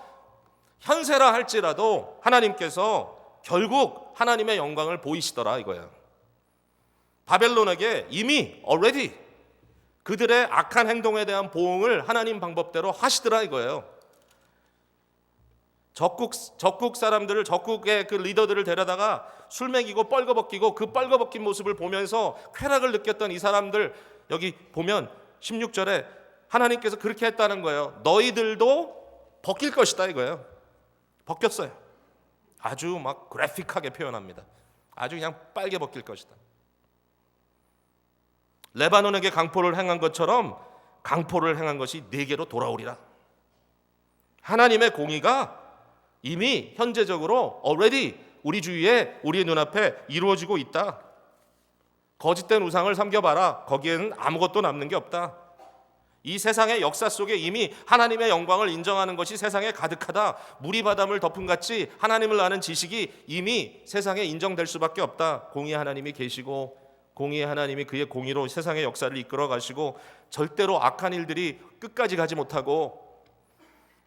현세라 할지라도 하나님께서 결국 하나님의 영광을 보이시더라 이거예요. 바벨론에게 이미 already 그들의 악한 행동에 대한 보응을 하나님 방법대로 하시더라 이거예요. 적국 사람들을 적국의 그 리더들을 데려다가 술 먹이고 뻘거벗기고 그 뻘거벗긴 모습을 보면서 쾌락을 느꼈던 이 사람들 여기 보면 16절에 하나님께서 그렇게 했다는 거예요. 너희들도 벗길 것이다 이거예요. 벗겼어요. 아주 막 그래픽하게 표현합니다. 아주 그냥 빨개 벗길 것이다. 레바논에게 강포를 행한 것처럼 강포를 행한 것이 네게로 돌아오리라. 하나님의 공의가 이미 현재적으로 already 우리 주위에 우리의 눈앞에 이루어지고 있다. 거짓된 우상을 섬겨봐라. 거기에는 아무것도 남는 게 없다. 이 세상의 역사 속에 이미 하나님의 영광을 인정하는 것이 세상에 가득하다. 물이 바닷물 덮음 같이 하나님을 아는 지식이 이미 세상에 인정될 수밖에 없다. 공의의 하나님이 계시고 공의의 하나님이 그의 공의로 세상의 역사를 이끌어 가시고 절대로 악한 일들이 끝까지 가지 못하고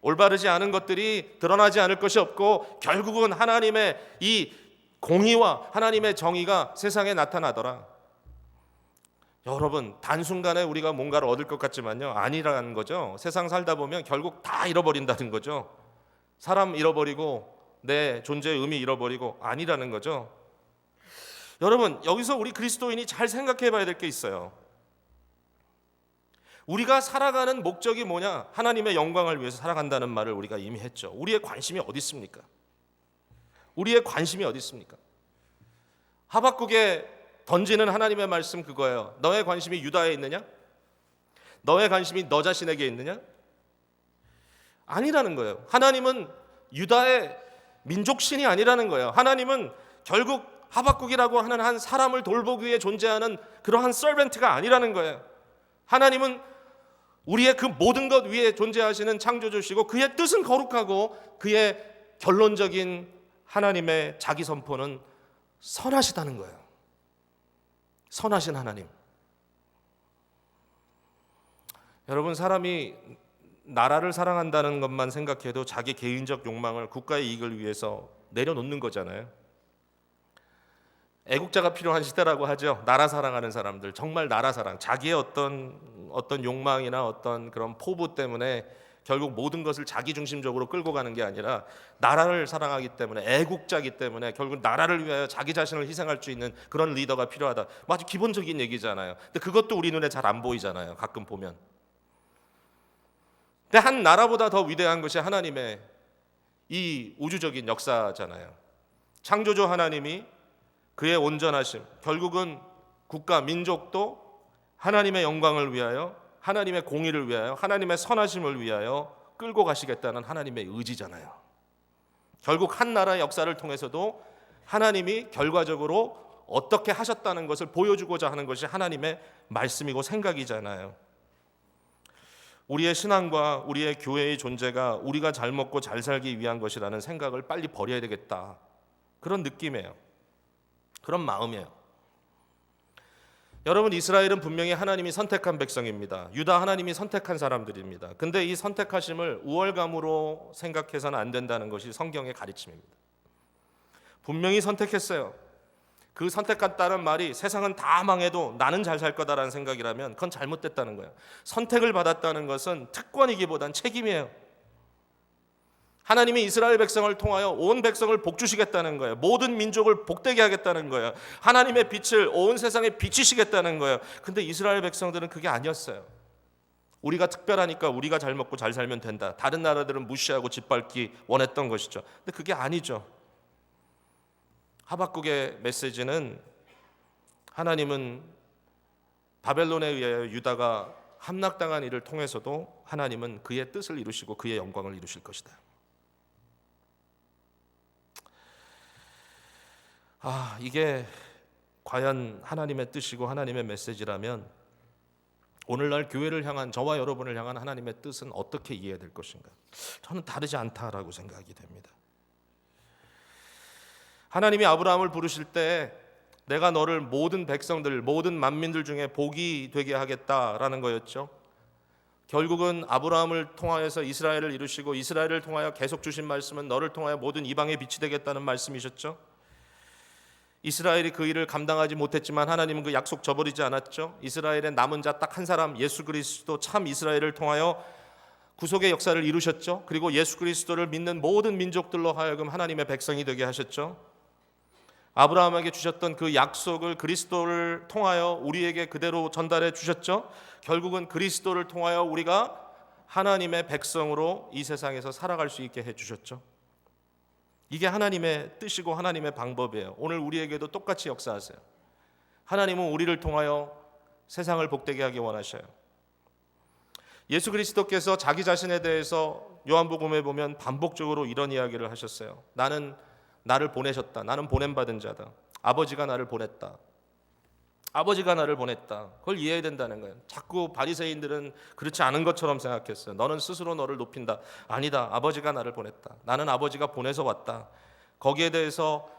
올바르지 않은 것들이 드러나지 않을 것이 없고 결국은 하나님의 이 공의와 하나님의 정의가 세상에 나타나더라. 여러분 단순간에 우리가 뭔가를 얻을 것 같지만요 아니라는 거죠. 세상 살다 보면 결국 다 잃어버린다는 거죠. 사람 잃어버리고 내 존재의 의미 잃어버리고 아니라는 거죠. 여러분 여기서 우리 그리스도인이 잘 생각해 봐야 될 게 있어요. 우리가 살아가는 목적이 뭐냐? 하나님의 영광을 위해서 살아간다는 말을 우리가 이미 했죠. 우리의 관심이 어디 있습니까? 우리의 관심이 어디 있습니까? 하박국에 던지는 하나님의 말씀 그거예요. 너의 관심이 유다에 있느냐? 너의 관심이 너 자신에게 있느냐? 아니라는 거예요. 하나님은 유다의 민족신이 아니라는 거예요. 하나님은 결국 하박국이라고 하는 한 사람을 돌보기 위해 존재하는 그러한 서벤트가 아니라는 거예요. 하나님은 우리의 그 모든 것 위에 존재하시는 창조주시고 그의 뜻은 거룩하고 그의 결론적인 하나님의 자기 선포는 선하시다는 거예요. 선하신 하나님. 여러분, 사람이 나라를 사랑한다는 것만 생각해도 자기 개인적 욕망을 국가의 이익을 위해서 내려놓는 거잖아요. 애국자가 필요한 시대라고 하죠. 나라 사랑하는 사람들, 정말 나라 사랑, 자기의 어떤 욕망이나 어떤 그런 포부 때문에 결국 모든 것을 자기 중심적으로 끌고 가는 게 아니라 나라를 사랑하기 때문에, 애국자이기 때문에 결국 나라를 위하여 자기 자신을 희생할 수 있는 그런 리더가 필요하다. 아주 기본적인 얘기잖아요. 근데 그것도 우리 눈에 잘 안 보이잖아요. 가끔 보면. 근데 한 나라보다 더 위대한 것이 하나님의 이 우주적인 역사잖아요. 창조주 하나님이 그의 온전하심, 결국은 국가, 민족도 하나님의 영광을 위하여, 하나님의 공의를 위하여, 하나님의 선하심을 위하여 끌고 가시겠다는 하나님의 의지잖아요. 결국 한 나라의 역사를 통해서도 하나님이 결과적으로 어떻게 하셨다는 것을 보여주고자 하는 것이 하나님의 말씀이고 생각이잖아요. 우리의 신앙과 우리의 교회의 존재가 우리가 잘 먹고 잘 살기 위한 것이라는 생각을 빨리 버려야 되겠다. 그런 느낌이에요. 그런 마음이에요. 여러분, 이스라엘은 분명히 하나님이 선택한 백성입니다. 유다 하나님이 선택한 사람들입니다. 근데 이 선택하심을 우월감으로 생각해서는 안 된다는 것이 성경의 가르침입니다. 분명히 선택했어요. 그 선택했다는 말이 세상은 다 망해도 나는 잘 살 거다라는 생각이라면 그건 잘못됐다는 거예요. 선택을 받았다는 것은 특권이기보단 책임이에요. 하나님이 이스라엘 백성을 통하여 온 백성을 복주시겠다는 거예요. 모든 민족을 복되게 하겠다는 거예요. 하나님의 빛을 온 세상에 비치시겠다는 거예요. 근데 이스라엘 백성들은 그게 아니었어요. 우리가 특별하니까 우리가 잘 먹고 잘 살면 된다. 다른 나라들은 무시하고 짓밟기 원했던 것이죠. 근데 그게 아니죠. 하박국의 메시지는 하나님은 바벨론에 의하여 유다가 함락당한 일을 통해서도 하나님은 그의 뜻을 이루시고 그의 영광을 이루실 것이다. 이게 과연 하나님의 뜻이고 하나님의 메시지라면 오늘날 교회를 향한, 저와 여러분을 향한 하나님의 뜻은 어떻게 이해될 것인가? 저는 다르지 않다라고 생각이 됩니다. 하나님이 아브라함을 부르실 때 내가 너를 모든 백성들, 모든 만민들 중에 복이 되게 하겠다라는 거였죠. 결국은 아브라함을 통하여서 이스라엘을 이루시고 이스라엘을 통하여 계속 주신 말씀은 너를 통하여 모든 이방의 빛이 되겠다는 말씀이셨죠. 이스라엘이 그 일을 감당하지 못했지만 하나님은 그 약속 저버리지 않았죠. 이스라엘의 남은 자 딱 한 사람, 예수 그리스도, 참 이스라엘을 통하여 구속의 역사를 이루셨죠. 그리고 예수 그리스도를 믿는 모든 민족들로 하여금 하나님의 백성이 되게 하셨죠. 아브라함에게 주셨던 그 약속을 그리스도를 통하여 우리에게 그대로 전달해 주셨죠. 결국은 그리스도를 통하여 우리가 하나님의 백성으로 이 세상에서 살아갈 수 있게 해 주셨죠. 이게 하나님의 뜻이고 하나님의 방법이에요. 오늘 우리에게도 똑같이 역사하세요. 하나님은 우리를 통하여 세상을 복되게 하기 원하셔요. 예수 그리스도께서 자기 자신에 대해서 요한복음에 보면 반복적으로 이런 이야기를 하셨어요. 나는 나를 보내셨다. 나는 보냄받은 자다. 아버지가 나를 보냈다. 아버지가 나를 보냈다. 그걸 이해해야 된다는 거예요. 자꾸 바리새인들은 그렇지 않은 것처럼 생각했어요. 너는 스스로 너를 높인다. 아니다. 아버지가 나를 보냈다. 나는 아버지가 보내서 왔다. 거기에 대해서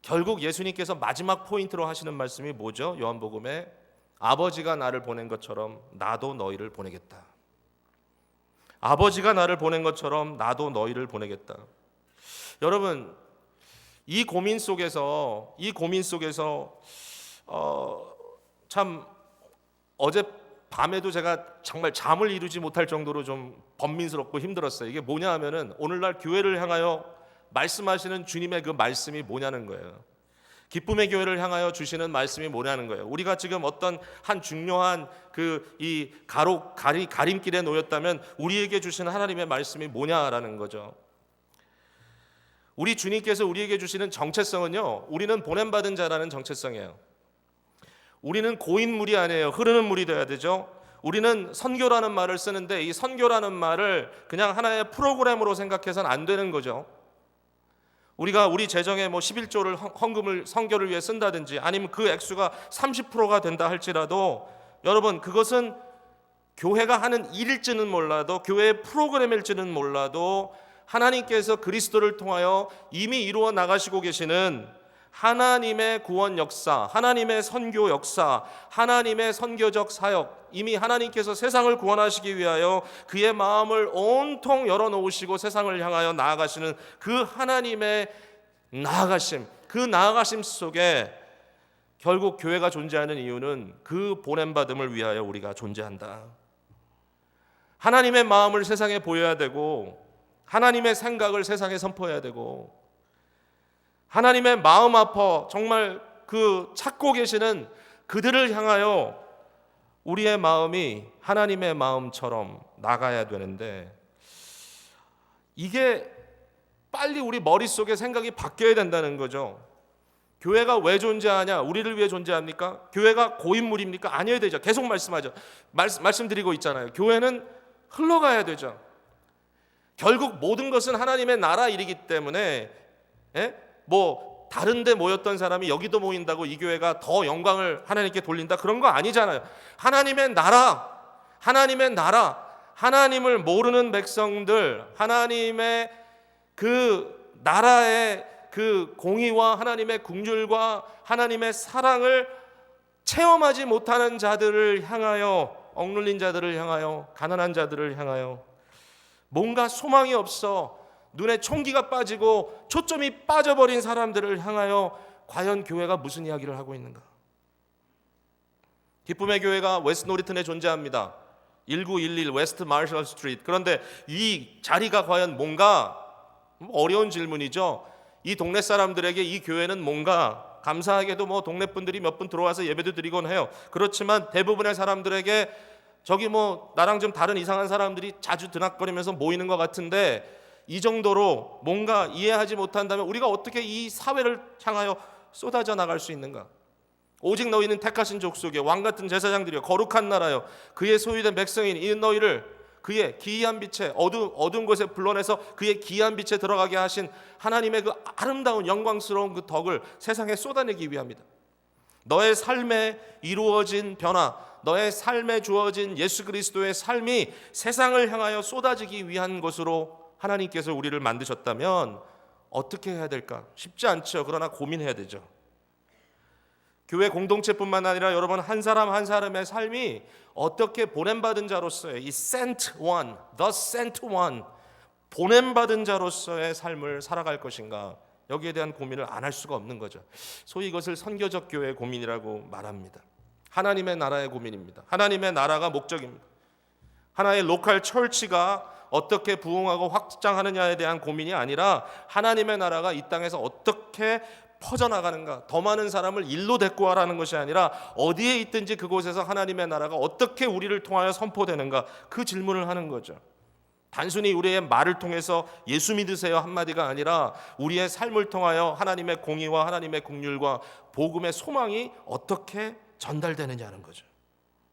결국 예수님께서 마지막 포인트로 하시는 말씀이 뭐죠? 요한복음에 아버지가 나를 보낸 것처럼 나도 너희를 보내겠다. 아버지가 나를 보낸 것처럼 나도 너희를 보내겠다. 여러분, 이 고민 속에서 참 어제 밤에도 제가 정말 잠을 이루지 못할 정도로 좀 번민스럽고 힘들었어요. 이게 뭐냐 하면은 오늘날 교회를 향하여 말씀하시는 주님의 그 말씀이 뭐냐는 거예요. 기쁨의 교회를 향하여 주시는 말씀이 뭐냐는 거예요. 우리가 지금 어떤 한 중요한 이 가림길에 놓였다면 우리에게 주시는 하나님의 말씀이 뭐냐라는 거죠. 우리 주님께서 우리에게 주시는 정체성은요, 우리는 보냄받은 자라는 정체성이에요. 우리는 고인물이 아니에요. 흐르는 물이 돼야 되죠. 우리는 선교라는 말을 쓰는데 이 선교라는 말을 그냥 하나의 프로그램으로 생각해서는 안 되는 거죠. 우리가 우리 재정에 11조를 헌금을 선교를 위해 쓴다든지 아니면 그 액수가 30%가 된다 할지라도 여러분, 그것은 교회가 하는 일일지는 몰라도 교회의 프로그램일지는 몰라도 하나님께서 그리스도를 통하여 이미 이루어 나가시고 계시는 하나님의 구원 역사, 하나님의 선교 역사, 하나님의 선교적 사역, 이미 하나님께서 세상을 구원하시기 위하여 그의 마음을 온통 열어놓으시고 세상을 향하여 나아가시는 그 하나님의 나아가심, 그 나아가심 속에 결국 교회가 존재하는 이유는 그 보냄받음을 위하여 우리가 존재한다. 하나님의 마음을 세상에 보여야 되고, 하나님의 생각을 세상에 선포해야 되고, 하나님의 마음 아파 정말 그 찾고 계시는 그들을 향하여 우리의 마음이 하나님의 마음처럼 나가야 되는데, 이게 빨리 우리 머릿속에 생각이 바뀌어야 된다는 거죠. 교회가 왜 존재하냐? 우리를 위해 존재합니까? 교회가 고인물입니까? 아니어야 되죠. 계속 말씀하죠. 말씀드리고 있잖아요. 교회는 흘러가야 되죠. 결국 모든 것은 하나님의 나라 일이기 때문에 뭐 다른 데 모였던 사람이 여기도 모인다고 이 교회가 더 영광을 하나님께 돌린다, 그런 거 아니잖아요. 하나님의 나라, 하나님을 모르는 백성들, 하나님의 그 나라의 그 공의와 하나님의 긍휼과 하나님의 사랑을 체험하지 못하는 자들을 향하여, 억눌린 자들을 향하여, 가난한 자들을 향하여, 뭔가 소망이 없어 눈에 총기가 빠지고 초점이 빠져버린 사람들을 향하여 과연 교회가 무슨 이야기를 하고 있는가? 기쁨의 교회가 웨스트 노리턴에 존재합니다. 1911 웨스트 마셜 스트리트. 그런데 이 자리가 과연 뭔가? 어려운 질문이죠. 이 동네 사람들에게 이 교회는 뭔가, 감사하게도 뭐 동네 분들이 몇 분 들어와서 예배도 드리곤 해요. 그렇지만 대부분의 사람들에게 저기 뭐 나랑 좀 다른 이상한 사람들이 자주 드나거리면서 모이는 것 같은데, 이 정도로 뭔가 이해하지 못한다면 우리가 어떻게 이 사회를 향하여 쏟아져 나갈 수 있는가? 오직 너희는 택하신 족속이요 왕 같은 제사장들이요 거룩한 나라요 그의 소유된 백성인 이 너희를 그의 기이한 빛에 어두운 곳에 불러내서 그의 기이한 빛에 들어가게 하신 하나님의 그 아름다운 영광스러운 그 덕을 세상에 쏟아내기 위함이다. 너의 삶에 이루어진 변화, 너의 삶에 주어진 예수 그리스도의 삶이 세상을 향하여 쏟아지기 위한 것으로 하나님께서 우리를 만드셨다면 어떻게 해야 될까? 쉽지 않죠. 그러나 고민해야 되죠. 교회 공동체뿐만 아니라 여러분 한 사람 한 사람의 삶이 어떻게 보냄받은 자로서의 이 sent one, the sent one, 보냄받은 자로서의 삶을 살아갈 것인가, 여기에 대한 고민을 안 할 수가 없는 거죠. 소위 이것을 선교적 교회의 고민이라고 말합니다. 하나님의 나라의 고민입니다. 하나님의 나라가 목적입니다. 하나의 로컬 처치가 어떻게 부흥하고 확장하느냐에 대한 고민이 아니라 하나님의 나라가 이 땅에서 어떻게 퍼져나가는가, 더 많은 사람을 일로 데리고 와라는 것이 아니라 어디에 있든지 그곳에서 하나님의 나라가 어떻게 우리를 통하여 선포되는가, 그 질문을 하는 거죠. 단순히 우리의 말을 통해서 예수 믿으세요 한마디가 아니라 우리의 삶을 통하여 하나님의 공의와 하나님의 긍휼과 복음의 소망이 어떻게 전달되느냐는 거죠.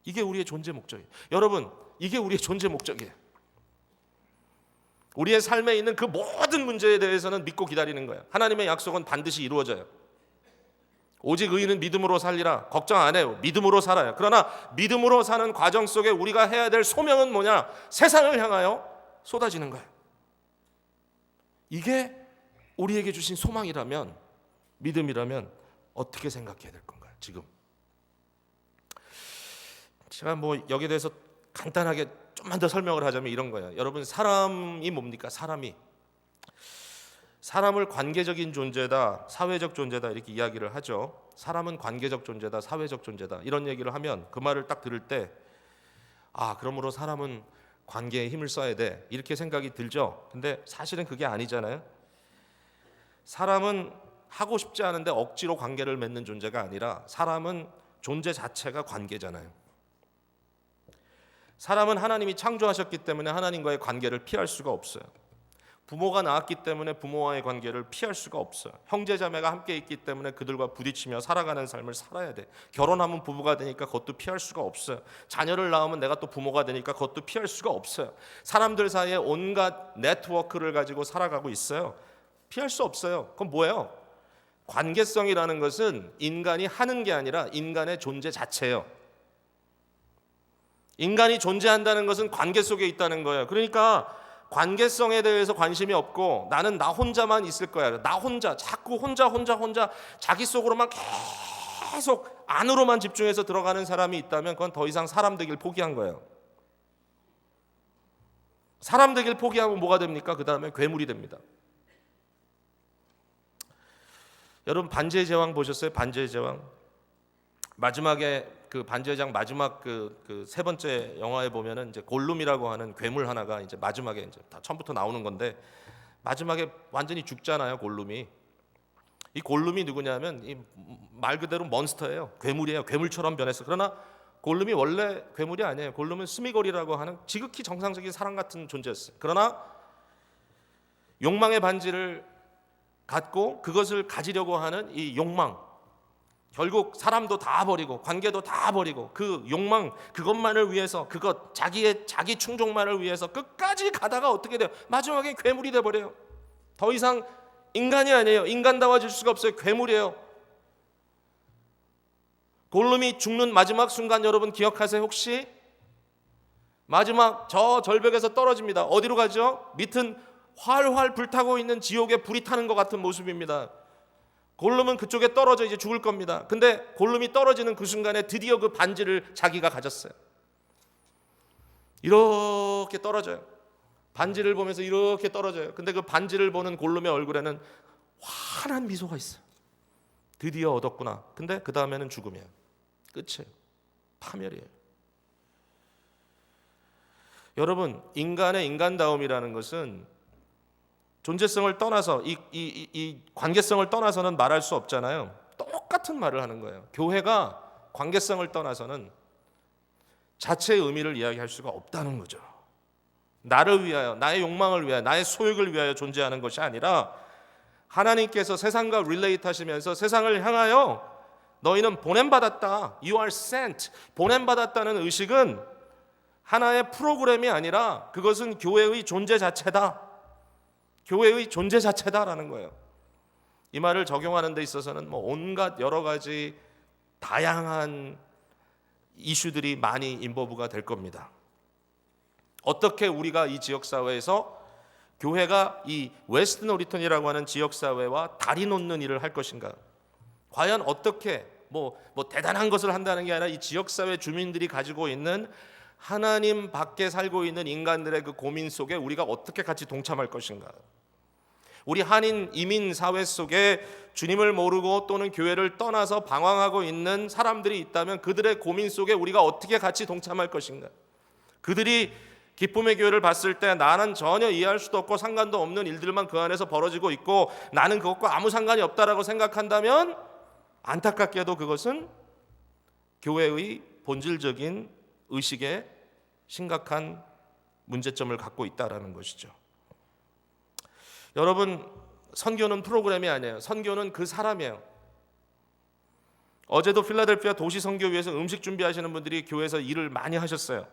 이게 우리의 존재 목적이에요. 여러분, 이게 우리의 존재 목적이에요. 우리의 삶에 있는 그 모든 문제에 대해서는 믿고 기다리는 거예요. 하나님의 약속은 반드시 이루어져요. 오직 의인은 믿음으로 살리라. 걱정 안 해요. 믿음으로 살아요. 그러나 믿음으로 사는 과정 속에 우리가 해야 될 소명은 뭐냐? 세상을 향하여 쏟아지는 거예요. 이게 우리에게 주신 소망이라면, 믿음이라면 어떻게 생각해야 될 건가요? 지금 제가 뭐 여기에 대해서 간단하게 좀만 더 설명을 하자면 이런 거예요. 여러분, 사람이 뭡니까? 사람을 관계적인 존재다, 사회적 존재다 이렇게 이야기를 하죠. 사람은 관계적 존재다, 사회적 존재다 이런 얘기를 하면 그 말을 딱 들을 때 그러므로 사람은 관계에 힘을 써야 돼 이렇게 생각이 들죠. 근데 사실은 그게 아니잖아요. 사람은 하고 싶지 않은데 억지로 관계를 맺는 존재가 아니라 사람은 존재 자체가 관계잖아요. 사람은 하나님이 창조하셨기 때문에 하나님과의 관계를 피할 수가 없어요. 부모가 낳았기 때문에 부모와의 관계를 피할 수가 없어요. 형제자매가 함께 있기 때문에 그들과 부딪히며 살아가는 삶을 살아야 돼. 결혼하면 부부가 되니까 그것도 피할 수가 없어요. 자녀를 낳으면 내가 또 부모가 되니까 그것도 피할 수가 없어요. 사람들 사이에 온갖 네트워크를 가지고 살아가고 있어요. 피할 수 없어요. 그건 뭐예요? 관계성이라는 것은 인간이 하는 게 아니라 인간의 존재 자체예요. 인간이 존재한다는 것은 관계 속에 있다는 거예요. 그러니까 관계성에 대해서 관심이 없고 나는 나 혼자만 있을 거야. 나 혼자 자꾸 혼자 자기 속으로만 계속 안으로만 집중해서 들어가는 사람이 있다면 그건 더 이상 사람 되길 포기한 거예요. 사람 되길 포기하면 뭐가 됩니까? 그 다음에 괴물이 됩니다. 여러분 반지의 제왕 보셨어요? 반지의 제왕. 마지막에 그 반지의 제왕 마지막 그 세 번째 영화에 보면은 이제 골룸이라고 하는 괴물 하나가 이제 마지막에 이제 다 처음부터 나오는 건데 마지막에 완전히 죽잖아요, 골룸이. 이 골룸이 누구냐면 이 말 그대로 몬스터예요. 괴물이에요. 괴물처럼 변했어. 그러나 골룸이 원래 괴물이 아니에요. 골룸은 스미골이라고 하는 지극히 정상적인 사람 같은 존재였어요. 그러나 욕망의 반지를 갖고 그것을 가지려고 하는 이 욕망, 결국 사람도 다 버리고 관계도 다 버리고 그 욕망 그것만을 위해서 자기 충족만을 위해서 끝까지 가다가 어떻게 돼요? 마지막에 괴물이 돼 버려요. 더 이상 인간이 아니에요. 인간다워질 수가 없어요. 괴물이에요. 골룸이 죽는 마지막 순간 여러분 기억하세요? 혹시 마지막 저 절벽에서 떨어집니다. 어디로 가죠? 밑은 활활 불타고 있는 지옥에 불이 타는 것 같은 모습입니다. 골룸은 그쪽에 떨어져 이제 죽을 겁니다. 근데 골룸이 떨어지는 그 순간에 드디어 그 반지를 자기가 가졌어요. 이렇게 떨어져요. 반지를 보면서 이렇게 떨어져요. 근데 그 반지를 보는 골룸의 얼굴에는 환한 미소가 있어요. 드디어 얻었구나. 근데 그 다음에는 죽음이에요. 끝이에요. 파멸이에요. 여러분, 인간의 인간다움이라는 것은 존재성을 떠나서 이 관계성을 떠나서는 말할 수 없잖아요. 똑같은 말을 하는 거예요. 교회가 관계성을 떠나서는 자체의 의미를 이야기할 수가 없다는 거죠. 나를 위하여, 나의 욕망을 위하여, 나의 소욕을 위하여 존재하는 것이 아니라 하나님께서 세상과 릴레이트 하시면서 세상을 향하여 너희는 보냄받았다. You are sent. 보냄받았다는 의식은 하나의 프로그램이 아니라 그것은 교회의 존재 자체다. 교회의 존재 자체다라는 거예요. 이 말을 적용하는 데 있어서는 뭐 온갖 여러 가지 다양한 이슈들이 많이 인버브가 될 겁니다. 어떻게 우리가 이 지역사회에서 교회가 이 웨스트 노리턴이라고 하는 지역사회와 다리 놓는 일을 할 것인가? 과연 어떻게 뭐 대단한 것을 한다는 게 아니라 이 지역사회 주민들이 가지고 있는 하나님 밖에 살고 있는 인간들의 그 고민 속에 우리가 어떻게 같이 동참할 것인가? 우리 한인 이민 사회 속에 주님을 모르고 또는 교회를 떠나서 방황하고 있는 사람들이 있다면 그들의 고민 속에 우리가 어떻게 같이 동참할 것인가? 그들이 기쁨의 교회를 봤을 때 나는 전혀 이해할 수도 없고 상관도 없는 일들만 그 안에서 벌어지고 있고 나는 그것과 아무 상관이 없다라고 생각한다면 안타깝게도 그것은 교회의 본질적인 의식에 심각한 문제점을 갖고 있다라는 것이죠. 여러분, 선교는 프로그램이 아니에요. 선교는 그 사람이에요. 어제도 필라델피아 도시 선교위에서 음식 준비하시는 분들이 교회에서 일을 많이 하셨어요.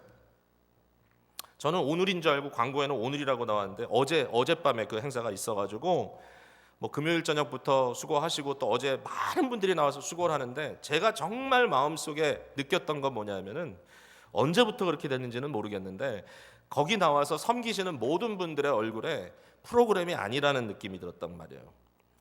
저는 오늘인 줄 알고 광고에는 오늘이라고 나왔는데 어젯밤에 그 행사가 있어가지고 뭐 금요일 저녁부터 수고하시고 또 어제 많은 분들이 나와서 수고를 하는데 제가 정말 마음속에 느꼈던 건 뭐냐면은 언제부터 그렇게 됐는지는 모르겠는데 거기 나와서 섬기시는 모든 분들의 얼굴에 프로그램이 아니라는 느낌이 들었단 말이에요.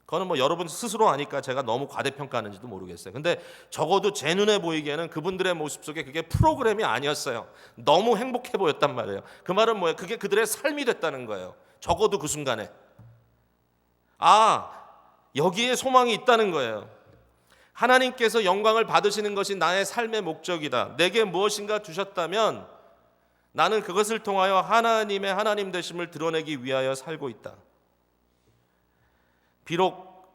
그거는 뭐 여러분 스스로 아니까 제가 너무 과대평가하는지도 모르겠어요. 근데 적어도 제 눈에 보이기에는 그분들의 모습 속에 그게 프로그램이 아니었어요. 너무 행복해 보였단 말이에요. 그 말은 뭐예요? 그게 그들의 삶이 됐다는 거예요. 적어도 그 순간에. 여기에 소망이 있다는 거예요. 하나님께서 영광을 받으시는 것이 나의 삶의 목적이다. 내게 무엇인가 주셨다면 나는 그것을 통하여 하나님의 하나님 되심을 드러내기 위하여 살고 있다. 비록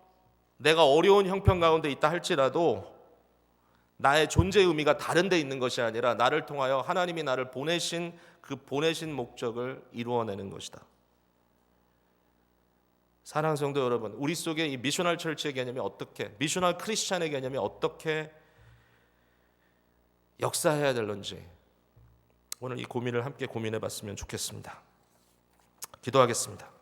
내가 어려운 형편 가운데 있다 할지라도 나의 존재 의미가 다른 데 있는 것이 아니라 나를 통하여 하나님이 나를 보내신 그 보내신 목적을 이루어내는 것이다. 사랑하는 성도 여러분, 우리 속에 이 미셔널 철치의 개념이 어떻게, 미셔널 크리스찬의 개념이 어떻게 역사해야 될런지 오늘 이 고민을 함께 고민해 봤으면 좋겠습니다. 기도하겠습니다.